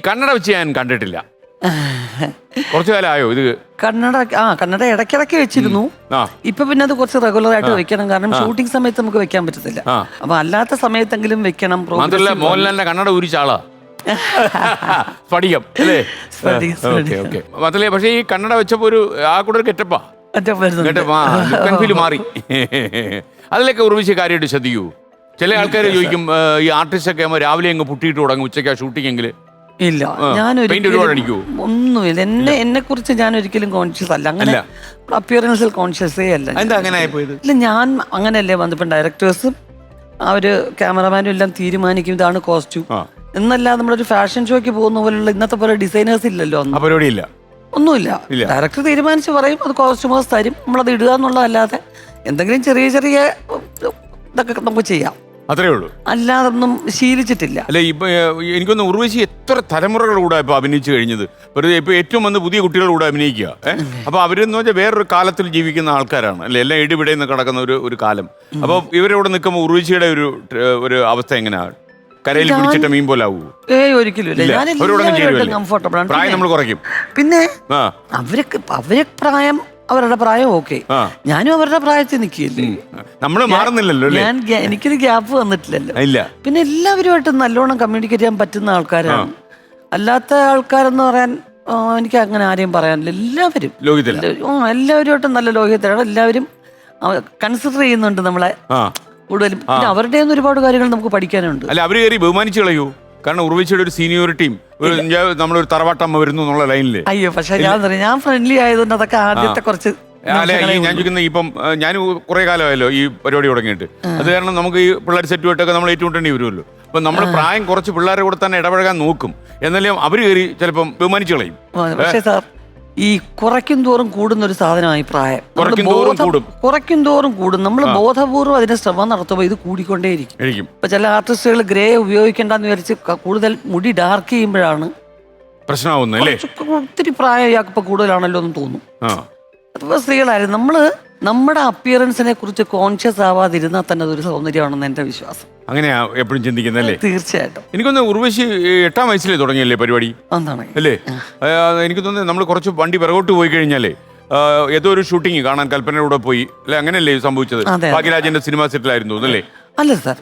കന്നഡ വെച്ച് ഞാൻ കണ്ടിട്ടില്ല. കുറച്ചു കാലമായോ ഇത്? കന്നഡ ഇടയ്ക്കിടയ്ക്ക് വെച്ചിരുന്നു. ഇപ്പൊ പിന്നെ അത് കുറച്ച് റെഗുലർ ആയിട്ട് വെക്കണം, കാരണം ഷൂട്ടിംഗ് സമയത്ത് നമുക്ക് വെക്കാൻ പറ്റത്തില്ല. അപ്പൊ അല്ലാത്ത സമയത്തെങ്കിലും വെക്കണം. മാത്രമല്ല മോഹൻലാലിന്റെ കന്നഡ ഊരിച്ചാളാ സ്ഫടികം അല്ലേ? മാത്രമല്ല പക്ഷേ ഈ കന്നഡ വെച്ചപ്പോ ഒരു ആ കൂടെ ഒരു കെറ്റപ്പാ മാറി. അതിലൊക്കെ ഉറവിച്ച് കാര്യമായിട്ട് ശ്രദ്ധിക്കൂ. ചില ആൾക്കാർ ചോദിക്കും ഈ ആർട്ടിസ്റ്റ് ഒക്കെ ആകുമ്പോൾ രാവിലെ അങ്ങ് പുട്ടിയിട്ട് തുടങ്ങും, ഉച്ചയ്ക്ക് ഷൂട്ടിംഗ് എങ്കിൽ ഇല്ല. ഒന്നുമില്ല. എന്നെ കുറിച്ച് ഞാൻ ഒരിക്കലും കോൺഷ്യസ് അല്ല, അങ്ങനെ അപ്പിയറൻസിൽ കോൺഷ്യസേ അല്ല. ഇല്ല, ഞാൻ അങ്ങനെയല്ലേ വന്നപ്പോ ഡയറക്ടേഴ്സും അവര് ക്യാമറമാനും എല്ലാം തീരുമാനിക്കും ഇതാണ് കോസ്റ്റ്യൂം എന്നല്ല. നമ്മളൊരു ഫാഷൻ ഷോയ്ക്ക് പോകുന്ന പോലുള്ള ഇന്നത്തെ പോലെ ഡിസൈനേഴ്സ് ഇല്ലല്ലോ, ഒന്നുമില്ല. ഡയറക്ടർ തീരുമാനിച്ച് പറയും, അത് കോസ്റ്റ്യൂമേഴ്സ് തരും, നമ്മളത് ഇടുക എന്നുള്ളതല്ലാതെ എന്തെങ്കിലും ചെറിയ ചെറിയ ഇതൊക്കെ നമുക്ക് ചെയ്യാം, അത്രേ ഉള്ളൂ. അല്ലാതൊന്നും ശീലിച്ചിട്ടില്ല. അല്ല, ഇപ്പൊ എനിക്കൊന്ന് ഉർവശി എത്ര തലമുറകളുടെ ഇപ്പൊ അഭിനയിച്ചു കഴിഞ്ഞത്. ഇപ്പൊ ഏറ്റവും വന്ന് പുതിയ കുട്ടികളുടെ അഭിനയിക്കുക. അപ്പൊ അവരെന്ന് വെച്ചാൽ വേറൊരു കാലത്തിൽ ജീവിക്കുന്ന ആൾക്കാരാണ് അല്ലെ, എല്ലാം ഇടിപിടയിൽ കിടക്കുന്ന ഒരു കാലം. അപ്പൊ ഇവരവിടെ നിൽക്കുമ്പോൾ ഉർവശിയുടെ ഒരു അവസ്ഥ എങ്ങനെയാണ്? കരയിൽ പിടിച്ചിട്ട് മീൻ പോലെ ആവൂ? ഒരിക്കലും കംഫർട്ടബിൾ ആണ്. പ്രായം നമ്മൾ കുറയ്ക്കും. പിന്നെ അവരെ പ്രായം അവരുടെ പ്രായം ഓക്കെ, ഞാനും അവരുടെ പ്രായത്തിൽ നിൽക്കില്ലേ, നമ്മള് മാറുന്നില്ലല്ലോ. എനിക്കൊരു ഗ്യാപ്പ് വന്നിട്ടില്ലല്ലോ. പിന്നെ എല്ലാവരുമായിട്ട് നല്ലോണം കമ്മ്യൂണിക്കേറ്റ് ചെയ്യാൻ പറ്റുന്ന ആൾക്കാരാണ്. അല്ലാത്ത ആൾക്കാരെന്ന് പറയാൻ എനിക്ക് അങ്ങനെ ആരെയും പറയാനില്ല. എല്ലാവരുമായിട്ടും നല്ല ലോഹിതരാണ്. എല്ലാവരും കൺസിഡർ ചെയ്യുന്നുണ്ട് നമ്മളെ കൂടുതലും. പിന്നെ അവരുടെ ഒരുപാട് കാര്യങ്ങൾ നമുക്ക് പഠിക്കാനുണ്ട്. അല്ല, അവര് കയറി ബഹുമാനിച്ചു കളയൂ. കാരണം ഉർവശിയുടെ ഒരു സീനിയോറിറ്റിയും നമ്മളൊരു തറവാട്ടമ്മ വരുന്നു എന്നുള്ള ലൈനില്. അയ്യോ, പക്ഷെ ഞാൻ ഫ്രണ്ട്ലി ആയതുകൊണ്ട് അതൊക്കെ ആദ്യത്തെ കുറച്ച്. അല്ല, ഞാൻ ചോദിക്കുന്നത് ഇപ്പം ഞാൻ കുറെ കാലമായല്ലോ ഈ പരിപാടി തുടങ്ങിയിട്ട്. അത് കാരണം നമുക്ക് ഈ പിള്ളേർ സെറ്റുമായിട്ടൊക്കെ നമ്മൾ ഏറ്റുമുട്ടേണ്ടി വരുമല്ലോ. അപ്പൊ നമ്മൾ പ്രായം കുറച്ച് പിള്ളേരെ കൂടെ തന്നെ ഇടപഴകാൻ നോക്കും, എന്നാലും അവര് കയറി ചിലപ്പം ബഹുമാനിച്ചു കളയും. പക്ഷേ സാർ, ഈ കുറയ്ക്കും തോറും കൂടുന്ന ഒരു സാധനമായി പ്രായം. കുറയ്ക്കും തോറും കൂടും. നമ്മൾ ബോധപൂർവ്വം അതിന് ശ്രമം നടത്തുമ്പോൾ ഇത് കൂടിക്കൊണ്ടേയിരിക്കും. ഇപ്പൊ ചില ആർട്ടിസ്റ്റുകൾ ഗ്രേ ഉപയോഗിക്കേണ്ടെന്ന് വിചാരിച്ച് കൂടുതൽ മുടി ഡാർക്ക് ചെയ്യുമ്പോഴാണ് പ്രശ്നമാവുന്നത്. ഒത്തിരി പ്രായം ഇയാൾക്കിപ്പോ കൂടുതലാണല്ലോ എന്ന് തോന്നും. അതിപ്പോ സ്ത്രീകളായിരുന്നു നമ്മുടെ അപ്പിയറൻസിനെ കുറിച്ച് കോൺഷ്യസ് ആവാതിരുന്നാൽ തന്നെ അതൊരു സൗന്ദര്യമാണെന്ന് എന്റെ വിശ്വാസം. അങ്ങനെയാ എപ്പോഴും ചിന്തിക്കുന്നല്ലേ? തീർച്ചയായിട്ടും. എനിക്കൊന്ന് ഉർവശി 8ാം വയസ്സിലേ തുടങ്ങിയല്ലേ പരിപാടി അല്ലേ? എനിക്ക് തോന്നുന്നത് നമ്മൾ കുറച്ച് വണ്ടി പിറകോട്ട് പോയി കഴിഞ്ഞാലേ ഏതോ ഒരു ഷൂട്ടിങ് കാണാൻ കൽപ്പനയുടെ പോയി അല്ലെ, അങ്ങനെയല്ലേ സംഭവിച്ചത്? ഭാഗ്യരാജന്റെ സിനിമാ സെറ്റിലായിരുന്നു അല്ലേ? അല്ല സാർ,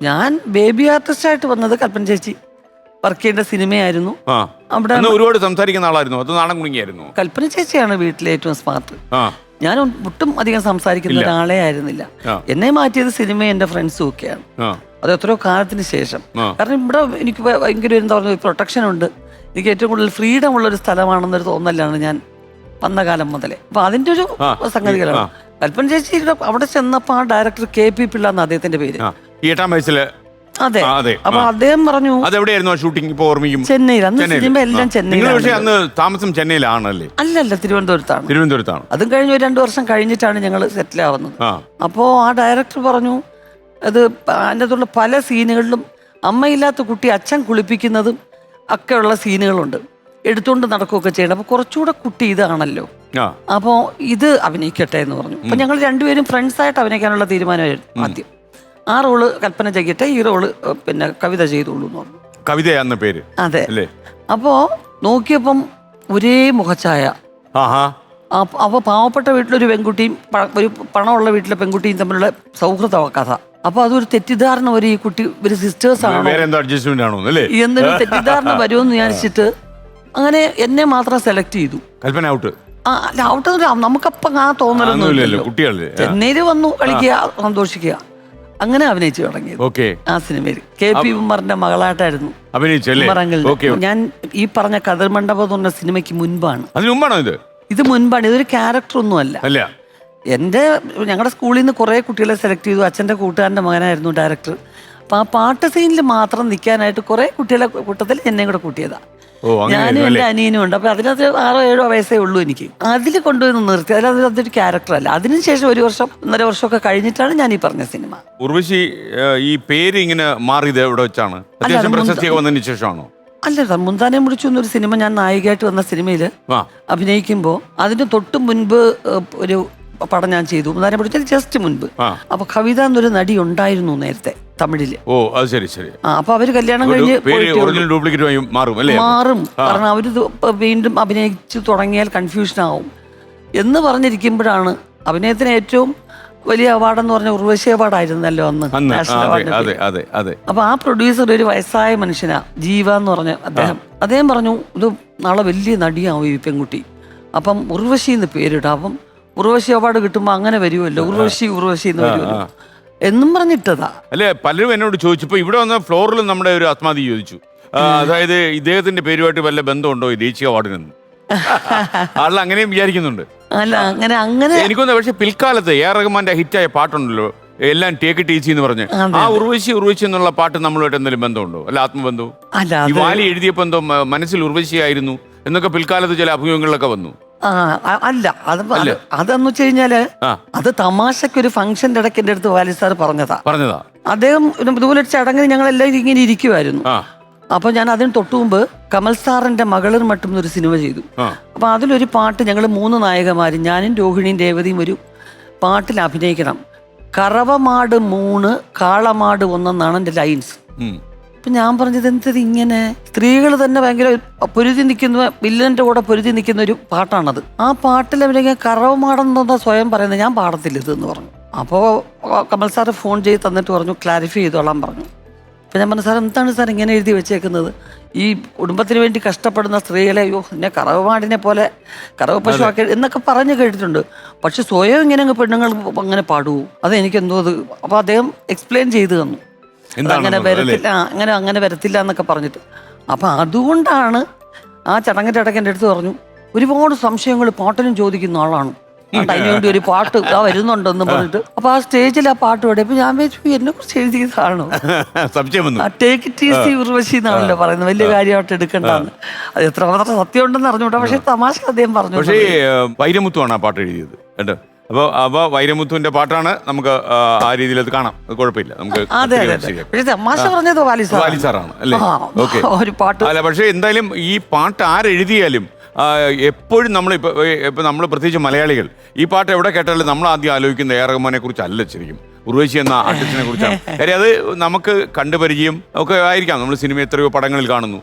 ഞാൻ ബേബി ആർട്ടിസ്റ്റ് ആയിട്ട് വന്നത് കൽപ്പന ചേച്ചി വർക്ക് ചെയ്യേണ്ട സിനിമയായിരുന്നു. അവിടെ ഒരുപാട് സംസാരിക്കുന്ന ആളായിരുന്നു, അത് നാണം കുണിങ്ങിയായിരുന്നു. കൽപ്പന ചേച്ചിയാണ് വീട്ടിലെ ഏറ്റവും സ്മാർട്ട്. ഞാൻ ഒട്ടും അധികം സംസാരിക്കുന്ന ഒരാളെ ആയിരുന്നില്ല. എന്നെ മാറ്റിയത് സിനിമ, എന്റെ ഫ്രണ്ട്സും ഒക്കെയാണ്. അത് എത്രയോ കാലത്തിന് ശേഷം. കാരണം ഇവിടെ എനിക്ക് ഭയങ്കര എന്താ പറയുക, പ്രൊട്ടക്ഷൻ ഉണ്ട്. എനിക്ക് ഏറ്റവും കൂടുതൽ ഫ്രീഡം ഉള്ള ഒരു സ്ഥലമാണെന്നൊരു തോന്നലാണ് ഞാൻ വന്ന കാലം മുതലേ. അപ്പൊ അതിന്റെ ഒരു സംഗതികളാണ്. കൽപ്പന ചേച്ചി അവിടെ ചെന്നപ്പോ ആ ഡയറക്ടർ KP പിള്ള എന്ന അദ്ദേഹത്തിന്റെ പേര്. 8ാം വയസ്സില്. അതെ. അപ്പൊ അദ്ദേഹം പറഞ്ഞു, അതെവിടെയായിരുന്നു ഷൂട്ടിംഗ്? ഇപ്പൊ ഓർമ്മിക്കും, ചെന്നൈയിൽ. അന്ന് സിനിമ എല്ലാം ചെന്നൈയിൽ. പക്ഷേ അന്ന് താമസം ചെന്നൈയിലാണല്ലേ? അല്ലല്ല, തിരുവനന്തപുരത്താണ്. അതും കഴിഞ്ഞ് 2 വർഷം കഴിഞ്ഞിട്ടാണ് ഞങ്ങൾ സെറ്റിൽ ആവുന്നത്. അപ്പോ ആ ഡയറക്ടർ പറഞ്ഞു, അത് അതിനകത്തുള്ള പല സീനുകളിലും അമ്മയില്ലാത്ത കുട്ടി അച്ഛൻ കുളിപ്പിക്കുന്നതും ഒക്കെ ഉള്ള സീനുകളുണ്ട്, എടുത്തുകൊണ്ട് നടക്കുകയൊക്കെ ചെയ്യണം. അപ്പൊ കുറച്ചുകൂടെ കുട്ടി ഇതാണല്ലോ, അപ്പോ ഇത് അഭിനയിക്കട്ടെ എന്ന് പറഞ്ഞു. അപ്പൊ ഞങ്ങൾ രണ്ടുപേരും ഫ്രണ്ട്സ് ആയിട്ട് അഭിനയിക്കാനുള്ള തീരുമാനമായിരുന്നു ആദ്യം. ആ റോള് കൽപ്പന ചെയ്യട്ടെ, ഈ റോള് പിന്നെ കവിത ചെയ്തോളൂ എന്ന് പറഞ്ഞു. കവിതയാന്ന പേര്. അതെ. അപ്പോ നോക്കിയപ്പം ഒരേ മുഖഛായ. അപ്പൊ പാവപ്പെട്ട വീട്ടിലൊരു പെൺകുട്ടിയും ഒരു പണമുള്ള വീട്ടിലെ പെൺകുട്ടിയും തമ്മിലുള്ള സൗഹൃദ കഥ. അപ്പൊ അതൊരു തെറ്റിദ്ധാരണ വരും, ഈ കുട്ടി ഒരു സിസ്റ്റേഴ്സ് ആണോ എന്നൊരു തെറ്റിദ്ധാരണ വരുമെന്ന് വിചാരിച്ചിട്ട് അങ്ങനെ എന്നെ മാത്രം സെലക്ട് ചെയ്തു. കൽപ്പന ഔട്ട്. ഔട്ട് നമുക്കപ്പം ആ തോന്നലൊന്നും. ചെന്നൈയിൽ വന്നു കളിക്കുക, സന്തോഷിക്കുക, അങ്ങനെ അഭിനയിച്ചു തുടങ്ങിയത് ആ സിനിമയിൽ. KP ഉമ്മറിന്റെ മകളായിട്ടായിരുന്നു അഭിനയിച്ചത്. ഞാൻ ഈ പറഞ്ഞ കതിർ മണ്ഡപം എന്ന് പറഞ്ഞ സിനിമയ്ക്ക് മുൻപാണ്. ഇത് മുൻപാണ്. ഇതൊരു ക്യാരക്ടർ ഒന്നും അല്ല. ഞങ്ങളുടെ സ്കൂളിൽ നിന്ന് കുറെ കുട്ടികളെ സെലക്ട് ചെയ്തു. അച്ഛന്റെ കൂട്ടുകാരന്റെ മകനായിരുന്നു ഡയറക്ടർ. അപ്പൊ ആ പാട്ട് സീനിൽ മാത്രം നിൽക്കാനായിട്ട് കുറെ കുട്ടികളെ കൂട്ടത്തിൽ എന്നെയും കൂടെ കൂട്ടിയതാ. ഞാനും എന്റെ അനിയനും ഉണ്ട്. അപ്പൊ അതിനകത്ത് 6-7 വയസ്സേ ഉള്ളൂ എനിക്ക്. അതിൽ കൊണ്ടുപോയി നിർത്തി. അതൊരു ക്യാരക്ടർ അല്ല. അതിനുശേഷം 1 വർഷം 1.5 വർഷമൊക്കെ കഴിഞ്ഞിട്ടാണ് ഞാൻ ഈ പറഞ്ഞ സിനിമ. ഉർവശി ഈ പേര് ഇങ്ങനെ മാറിയത് എവിടെ വെച്ചാണ്? ശേഷമാണോ? അല്ല, മുന്താനെ മുടിച്ചു എന്നൊരു സിനിമ ഞാൻ നായികയായിട്ട് വന്ന സിനിമയിൽ അഭിനയിക്കുമ്പോൾ അതിന് തൊട്ട് മുൻപ് ഒരു പടം ഞാൻ ചെയ്തു. മുന്താനെ മുടിച്ചത് ജസ്റ്റ് മുൻപ്. അപ്പൊ കവിത എന്നൊരു നടി ഉണ്ടായിരുന്നു നേരത്തെ. തമിഴില്. ഓ അത് ശരി ശരി. അപ്പൊ അവര് കല്യാണം കഴിഞ്ഞ് ഒറിജിനൽ ഡ്യൂപ്ലിക്കേറ്റ് മാറും അല്ലേ? മാറും. കാരണം അവര് വീണ്ടും അഭിനയിച്ചു തുടങ്ങിയാൽ കൺഫ്യൂഷൻ ആവും എന്ന് പറഞ്ഞിരിക്കുമ്പോഴാണ് അഭിനയത്തിന് ഏറ്റവും വലിയ അവാർഡെന്ന് പറഞ്ഞ ഉർവശി അവാർഡായിരുന്നല്ലോ അന്ന് നാഷണൽ അവാർഡ്. അപ്പൊ ആ പ്രൊഡ്യൂസർ ഒരു വയസ്സായ മനുഷ്യനാ, ജീവ എന്ന് പറഞ്ഞ അദ്ദേഹം പറഞ്ഞു ഇത് നാളെ വലിയ നടിയാവും ഈ പെൺകുട്ടി, അപ്പം ഉർവശി എന്ന് പേരിടാം, അപ്പം ഉർവശി അവാർഡ് കിട്ടുമ്പോ അങ്ങനെ വരുമല്ലോ, ഉർവശി എന്ന് വരുമല്ലോ എന്നും പറഞ്ഞിട്ടതാ. അല്ലെ പലരും എന്നോട് ചോദിച്ചു, ഇവിടെ വന്ന ഫ്ലോറിൽ നമ്മുടെ ഒരു ആത്മാതി ചോദിച്ചു, അതായത് ഇദ്ദേഹത്തിന്റെ പേരുമായിട്ട് വല്ല ബന്ധമുണ്ടോ ഈ ദേശീയ അവാർഡിനെന്ന്. ആൾ അങ്ങനെയും വിചാരിക്കുന്നുണ്ട്. അല്ല അങ്ങനെ എനിക്കൊന്ന് പക്ഷെ പിൽക്കാലത്ത് എ ആർ റഹ്മാന്റെ ഹിറ്റായ പാട്ടുണ്ടല്ലോ എല്ലാം ടേക്ക് ഇറ്റ് ഈസി എന്ന് പറഞ്ഞ്, ആ ഉർവശി എന്നുള്ള പാട്ട് നമ്മളുമായിട്ട് എന്തെങ്കിലും ബന്ധമുണ്ടോ? അല്ല ആത്മബന്ധവും ഈ വാലി എഴുതിയപ്പോ എന്തോ മനസ്സിൽ ഉർവശി ആയിരുന്നു എന്നൊക്കെ പിൽക്കാലത്ത് ചില അഭിമുഖങ്ങളിലൊക്കെ വന്നു. അല്ല അതെന്ന് വെച്ച് കഴിഞ്ഞാല് അത് തമാശക്കൊരു ഫംഗ്ഷന്റെ ഇടയ്ക്ക് എന്റെ അടുത്ത് വാലി സാർ പറഞ്ഞതാ. അദ്ദേഹം ഇതുപോലെ ചടങ്ങിന് ഞങ്ങൾ എല്ലാവരും ഇങ്ങനെ ഇരിക്കുമായിരുന്നു. അപ്പൊ ഞാൻ അതിന് തൊട്ടു മുമ്പ് കമൽ സാറിന്റെ മകളിർ മട്ടും ഒരു സിനിമ ചെയ്തു. അപ്പൊ അതിലൊരു പാട്ട് ഞങ്ങൾ 3 നായകന്മാരും ഞാനും രോഹിണിയും രേവതിയും ഒരു പാട്ടിൽ അഭിനയിക്കണം. കറവമാട് 3 കാളമാട് 1 എന്നാണ് എന്റെ ലൈൻസ്. അപ്പൊ ഞാൻ പറഞ്ഞത് എന്തത് ഇങ്ങനെ, സ്ത്രീകൾ തന്നെ ഭയങ്കര പൊരുതി നിൽക്കുന്ന, വില്ലന്റെ കൂടെ പൊരുതി നിൽക്കുന്ന ഒരു പാട്ടാണത്. ആ പാട്ടിൽ അവരെ കറവമാടെന്ന് സ്വയം പറയുന്നത്, ഞാൻ പാടത്തില്ല ഇതെന്ന് പറഞ്ഞു. അപ്പോൾ കമൽ സാറ് ഫോൺ ചെയ്ത് തന്നിട്ട് പറഞ്ഞു ക്ലാരിഫൈ ചെയ്തോളാൻ പറഞ്ഞു. അപ്പം ഞാൻ പറഞ്ഞു സാർ എന്താണ് സാർ ഇങ്ങനെ എഴുതി വെച്ചേക്കുന്നത്, ഈ കുടുംബത്തിന് വേണ്ടി കഷ്ടപ്പെടുന്ന സ്ത്രീകളെ എന്നെ കറവമാടിനെ പോലെ കറവ് പശുവാക്കി എന്നൊക്കെ പറഞ്ഞു കേട്ടിട്ടുണ്ട്, പക്ഷെ സ്വയം ഇങ്ങനെ പെണ്ണുങ്ങൾ അങ്ങനെ പാടുവോ, അതെനിക്കെന്തോ അത്. അപ്പോൾ അദ്ദേഹം എക്സ്പ്ലെയിൻ ചെയ്തു തന്നു അങ്ങനെ വരത്തില്ല, അങ്ങനെ വരത്തില്ല എന്നൊക്കെ പറഞ്ഞിട്ട്. അപ്പം അതുകൊണ്ടാണ് ആ ചടങ്ങിൻ്റെ ഇടയ്ക്ക് എൻ്റെ അടുത്ത് പറഞ്ഞു ഒരുപാട് സംശയങ്ങൾ പാട്ടിനും ചോദിക്കുന്ന ആളാണ്, അതിനുവേണ്ടി ഒരു പാട്ട് വരുന്നുണ്ടെന്ന് പറഞ്ഞിട്ട്. അപ്പൊ ആ സ്റ്റേജിൽ ആ പാട്ട് പാടിയപ്പോ ഞാൻ വെച്ചു എന്നെ കുറിച്ച് എഴുതിയതാണോ, ടേക്ക് ഇറ്റ് ഈസി ഉർവശി എന്നാണല്ലോ പറയുന്നത്, വലിയ കാര്യമായിട്ട് എടുക്കണ്ടെന്ന്. അത് എത്ര മാത്രം സത്യം ഉണ്ടെന്ന് അറിഞ്ഞൂടാ, പക്ഷെ തമാശ അദ്ദേഹം പറഞ്ഞു. പക്ഷേ വൈരമുത്തുവാണ് ആ പാട്ട് എഴുതിയത് കേട്ടോ. അപ്പൊ വൈരമുത്തുവിന്റെ പാട്ടാണ്, നമുക്ക് ആ രീതിയിൽ അത് കാണാം, അത് കുഴപ്പമില്ല നമുക്ക്. പക്ഷെ തമാശ പറഞ്ഞത് വാലിസാറാണ് അല്ലേ? ഒരു പാട്ട് അല്ല പക്ഷെ എന്തായാലും ഈ പാട്ട് ആരെഴുതിയാലും എപ്പോഴും ഇപ്പൊ നമ്മൾ പ്രത്യേകിച്ച് മലയാളികൾ ഈ പാട്ട് എവിടെ കേട്ടാലും നമ്മൾ ആദ്യം ആലോചിക്കുന്ന എ ആർ റഹ്മാനെ കുറിച്ചല്ല, ശരിക്കും ഉർവശി എന്ന ആർട്ടിസ്റ്റിനെ കുറിച്ചാണ്. കാര്യം അത് നമുക്ക് കണ്ടുപരിചയം ഒക്കെ ആയിരിക്കാം, നമ്മൾ സിനിമ എത്രയോ പടങ്ങളിൽ കാണുന്നു.